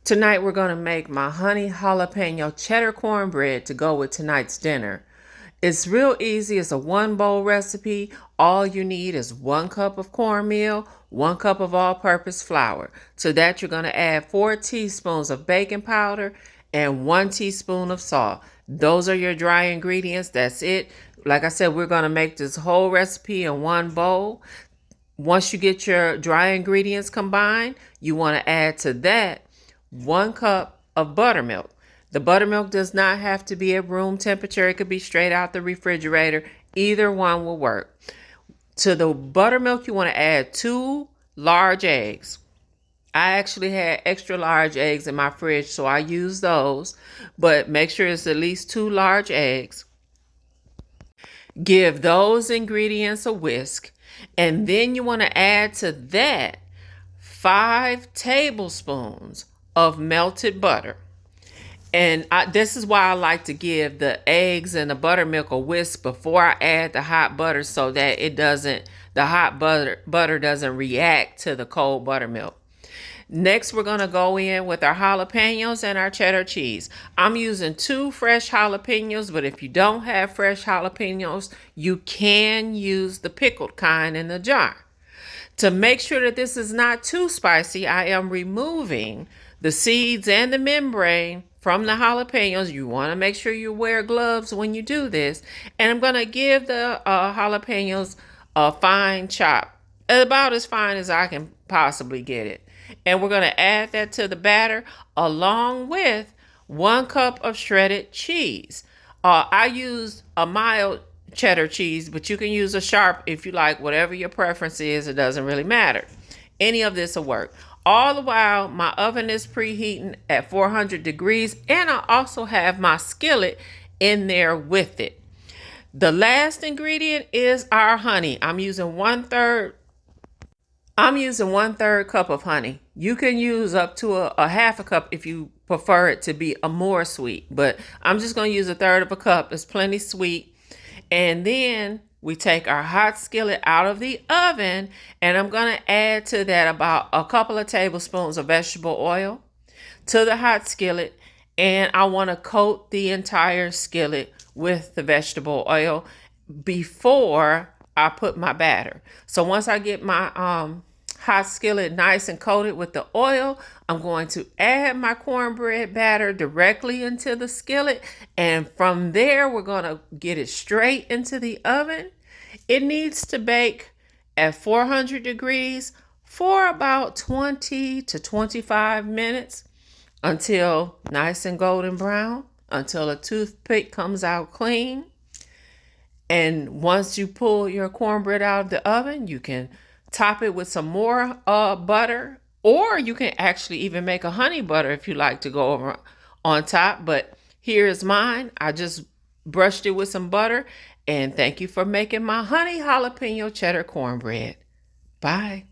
Tonight we're going to make my honey jalapeno cheddar cornbread to go with tonight's dinner. It's real easy. It's a one bowl recipe. All you need is 1 cup of cornmeal, 1 cup of all-purpose flour. To that you're going to add 4 teaspoons of baking powder and 1 teaspoon of salt. Those are your dry ingredients. That's it. Like I said, we're going to make this whole recipe in one bowl. Once you get your dry ingredients combined, you want to add to that 1 cup of buttermilk. The buttermilk does not have to be at room temperature. It could be straight out the refrigerator. Either one will work. To the buttermilk, you want to add 2 large eggs. I actually had extra large eggs in my fridge, so I use those. But make sure it's at least 2 large eggs. Give those ingredients a whisk. And then you want to add to that 5 tablespoons of melted butter. And this is why I like to give the eggs and the buttermilk a whisk before I add the hot butter, so that the hot butter doesn't react to the cold buttermilk. Next, we're going to go in with our jalapenos and our cheddar cheese. I'm using 2 fresh jalapenos, but if you don't have fresh jalapenos, you can use the pickled kind in the jar. To make sure that this is not too spicy, I am removing the seeds and the membrane from the jalapenos. You want to make sure you wear gloves when you do this. And I'm going to give the jalapenos a fine chop, about as fine as I can possibly get it. And we're going to add that to the batter along with 1 cup of shredded cheese. I use a mild cheddar cheese, but you can use a sharp if you like. Whatever your preference is, it doesn't really matter. Any of this will work. All the while, my oven is preheating at 400 degrees, and I also have my skillet in there with it. The last ingredient is our honey. I'm using 1/3 cup of honey. You can use up to a half a cup if you prefer it to be a more sweet, but I'm just going to use 1/3 of a cup. It's plenty sweet. And then we take our hot skillet out of the oven, and I'm going to add to that about a couple of tablespoons of vegetable oil to the hot skillet. And I want to coat the entire skillet with the vegetable oil before I put my batter. So once I get my hot skillet nice and coated with the oil, I'm going to add my cornbread batter directly into the skillet. And from there, we're going to get it straight into the oven. It needs to bake at 400 degrees for about 20 to 25 minutes until nice and golden brown, until a toothpick comes out clean. And once you pull your cornbread out of the oven, you can top it with some more butter, or you can actually even make a honey butter if you like to go over on top. But here's mine. I just brushed it with some butter. And thank you for making my honey jalapeno cheddar cornbread. Bye.